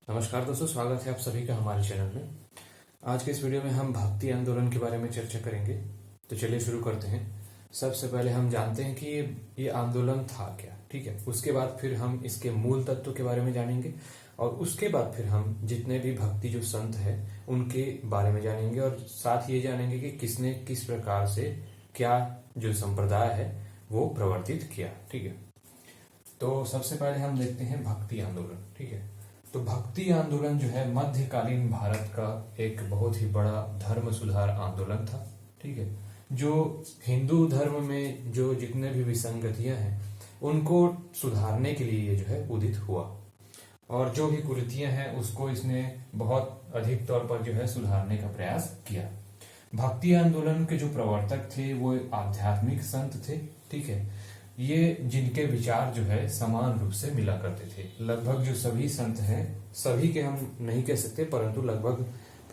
नमस्कार दोस्तों, स्वागत है आप सभी का हमारे चैनल में। आज के इस वीडियो में हम भक्ति आंदोलन के बारे में चर्चा करेंगे। तो चलिए शुरू करते हैं। सबसे पहले हम जानते हैं कि ये आंदोलन था क्या। ठीक है, उसके बाद फिर हम इसके मूल तत्व के बारे में जानेंगे और उसके बाद फिर हम जितने भी भक्ति जो संत है उनके बारे में जानेंगे और साथ ये जानेंगे कि किसने किस प्रकार से क्या जो संप्रदाय है वो प्रवर्तित किया। ठीक है, तो सबसे पहले हम देखते हैं भक्ति आंदोलन। ठीक है, तो भक्ति आंदोलन जो है मध्यकालीन भारत का एक बहुत ही बड़ा धर्म सुधार आंदोलन था। ठीक है, जो हिंदू धर्म में जो जितने भी विसंगतियां हैं उनको सुधारने के लिए ये जो है उदित हुआ और जो भी कुरीतियां हैं उसको इसने बहुत अधिक तौर पर जो है सुधारने का प्रयास किया। भक्ति आंदोलन के जो प्रवर्तक थे वो आध्यात्मिक संत थे। ठीक है, ये जिनके विचार जो है समान रूप से मिला करते थे। लगभग जो सभी संत हैं, सभी के हम नहीं कह सकते, परंतु लगभग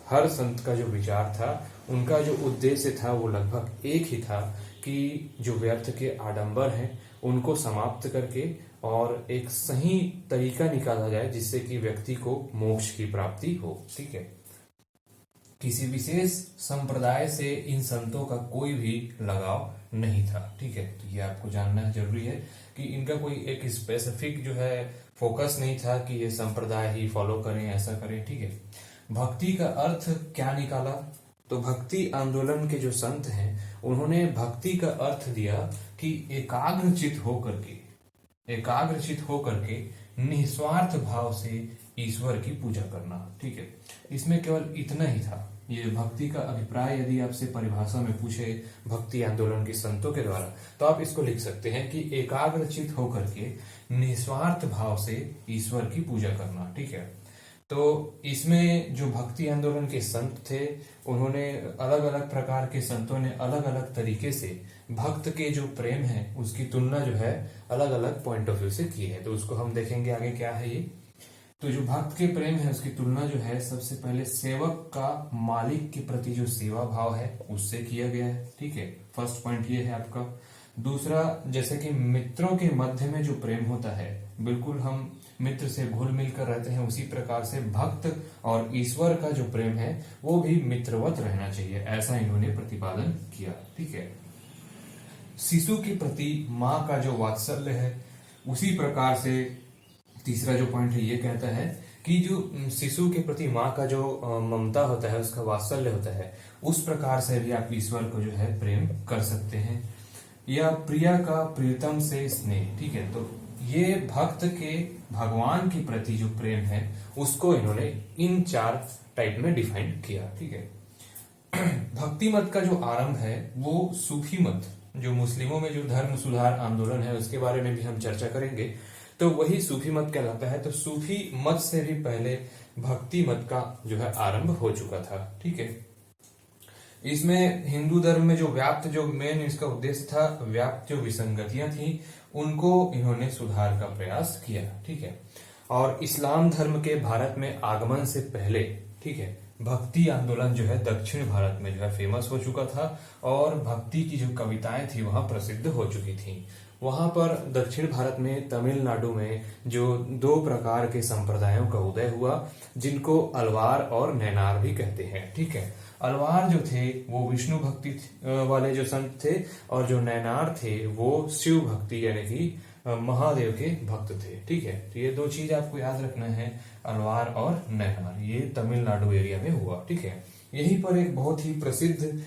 हर संत का जो विचार था, उनका जो उद्देश्य था वो लगभग एक ही था कि जो व्यर्थ के आडंबर हैं उनको समाप्त करके और एक सही तरीका निकाला जाए जिससे कि व्यक्ति को मोक्ष की प्राप्ति हो। ठीक है, किसी विशेष संप्रदाय से इन संतों का कोई भी लगाव नहीं था। ठीक है, तो ये आपको जानना जरूरी है कि इनका कोई एक स्पेसिफिक जो है फोकस नहीं था कि ये संप्रदाय ही फॉलो करें, ऐसा करें। ठीक है, भक्ति का अर्थ क्या निकाला? तो भक्ति आंदोलन के जो संत हैं उन्होंने भक्ति का अर्थ दिया कि एकाग्रचित होकर के निस्वार्थ भाव से ईश्वर की पूजा करना। ठीक है, इसमें केवल इतना ही था। ये भक्ति का अभिप्राय यदि आपसे परिभाषा में पूछे भक्ति आंदोलन के संतों के द्वारा, तो आप इसको लिख सकते हैं कि एकाग्रचित होकर के निस्वार्थ भाव से ईश्वर की पूजा करना। ठीक है, तो इसमें जो भक्ति आंदोलन के संत थे उन्होंने अलग अलग प्रकार के संतों ने अलग अलग तरीके से भक्त के जो प्रेम है उसकी तुलना जो है अलग अलग पॉइंट ऑफ व्यू से की है। तो उसको हम देखेंगे आगे क्या है ये। तो जो भक्त के प्रेम है उसकी तुलना जो है सबसे पहले सेवक का मालिक के प्रति जो सेवा भाव है उससे किया गया है। ठीक है, फर्स्ट पॉइंट ये है आपका। दूसरा, जैसे कि मित्रों के मध्य में जो प्रेम होता है, बिल्कुल हम मित्र से घुल मिलकर रहते हैं, उसी प्रकार से भक्त और ईश्वर का जो प्रेम है वो भी मित्रवत रहना चाहिए, ऐसा इन्होंने प्रतिपादन किया। ठीक है, शिशु के प्रति माँ का जो वात्सल्य है उसी प्रकार से तीसरा जो पॉइंट है ये कहता है कि जो शिशु के प्रति माँ का जो ममता होता है, उसका वात्सल्य होता है, उस प्रकार से भी आप ईश्वर को जो है प्रेम कर सकते हैं। या प्रिया का प्रियतम से स्नेह। ठीक है, तो ये भक्त के भगवान के प्रति जो प्रेम है उसको इन्होंने इन 4 टाइप में डिफाइन किया। ठीक है, भक्ति मत का जो आरंभ है वो सूफी मत, जो मुस्लिमों में जो धर्म सुधार आंदोलन है उसके बारे में भी हम चर्चा करेंगे, तो वही सूफी मत कहलाता है। तो सूफी मत से भी पहले भक्ति मत का जो है आरंभ हो चुका था। ठीक है, इसमें हिंदू धर्म में जो व्याप्त जो मेन इसका उद्देश्य था, व्याप्त जो विसंगतियां थी उनको इन्होंने सुधार का प्रयास किया। ठीक है, और इस्लाम धर्म के भारत में आगमन से पहले, ठीक है, भक्ति आंदोलन जो है दक्षिण भारत में जो है फेमस हो चुका था और भक्ति की जो कविताएं थी वहां प्रसिद्ध हो चुकी थी। वहां पर दक्षिण भारत में तमिलनाडु में जो 2 प्रकार के संप्रदायों का उदय हुआ जिनको अलवार और नैनार भी कहते हैं। ठीक है, अलवार जो थे वो विष्णु भक्ति वाले जो संत थे और जो नैनार थे वो शिव भक्ति यानी कि महादेव के भक्त थे। ठीक है, तो ये 2 चीज आपको याद रखना है, अलवार और नैनार, ये तमिलनाडु एरिया में हुआ। ठीक है, यहीं पर एक बहुत ही प्रसिद्ध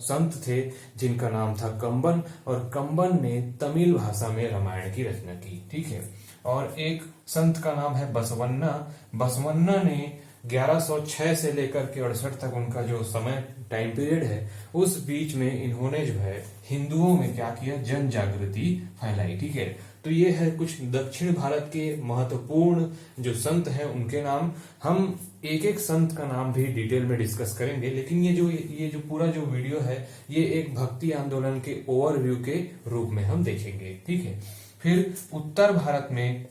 संत थे जिनका नाम था कंबन, और कंबन ने तमिल भाषा में रामायण की रचना की। ठीक है, और एक संत का नाम है बसवन्ना। बसवन्ना ने 1106 से लेकर के 68 तक उनका जो समय टाइम पीरियड है उस बीच में इन्होंने जो है हिंदुओं में क्या किया, जन जागृति फैलाई। ठीक है, तो ये है कुछ दक्षिण भारत के महत्वपूर्ण जो संत हैं उनके नाम। हम एक एक संत का नाम भी डिटेल में डिस्कस करेंगे, लेकिन ये जो पूरा जो वीडियो है ये एक भक्ति आंदोलन के ओवरव्यू के रूप में हम देखेंगे। ठीक है, फिर उत्तर भारत में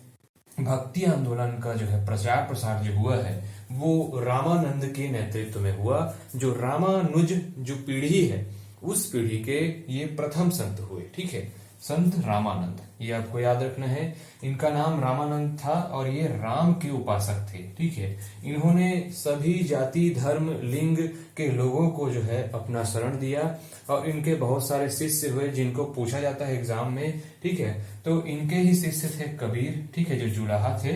भक्ति आंदोलन का जो है प्रचार प्रसार जो हुआ है वो रामानंद के नेतृत्व में हुआ। जो रामानुज जो पीढ़ी है उस पीढ़ी के ये प्रथम संत हुए। ठीक है, संत रामानंद, ये आपको याद रखना है। इनका नाम रामानंद था और ये राम के उपासक थे, ठीक है। इन्होंने सभी जाति, धर्म, लिंग के लोगों को जो है अपना शरण दिया और इनके बहुत सारे शिष्य हुए जिनको पूछा जाता है एग्जाम में, ठीक है। तो इनके ही शिष्य थे कबीर, ठीक है, जो जुलाहा थे,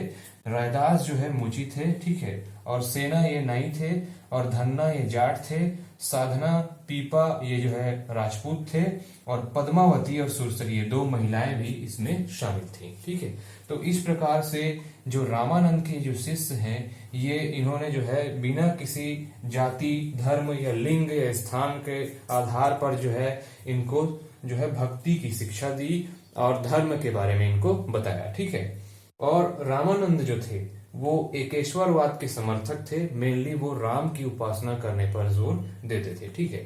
रैदास जो है मुची थे, ठीक है, और सेना ये नाई थे, और धन्ना ये जाट थे, साधना पीपा ये जो है राजपूत थे, और पद्मावती और सुरसरी ये 2 महिलाएं भी इसमें शामिल थी, ठीक है। तो इस प्रकार से जो रामानंद के जो शिष्य हैं, ये इन्होंने जो है बिना किसी जाति, धर्म या लिंग या स्थान के आधार पर जो है इनको जो है भक्ति की शिक्षा दी और धर्म के बारे में इनको बताया, ठीक है। और रामानंद जो थे वो एकेश्वरवाद के समर्थक थे, मेनली वो राम की उपासना करने पर जोर देते थे, ठीक है।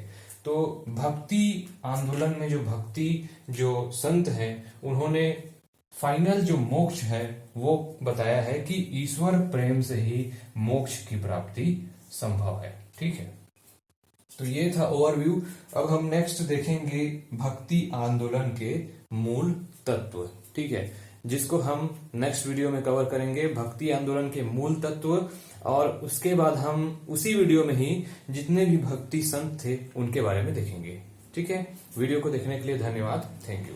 तो भक्ति आंदोलन में जो संत हैं, उन्होंने फाइनल जो मोक्ष है वो बताया है कि ईश्वर प्रेम से ही मोक्ष की प्राप्ति संभव है, ठीक है। तो ये था ओवरव्यू। अब हम नेक्स्ट देखेंगे भक्ति आंदोलन के मूल तत्व, ठीक है, जिसको हम नेक्स्ट वीडियो में कवर करेंगे, भक्ति आंदोलन के मूल तत्व। और उसके बाद हम उसी वीडियो में ही जितने भी भक्ति संत थे उनके बारे में देखेंगे, ठीक है। वीडियो को देखने के लिए धन्यवाद, थैंक यू।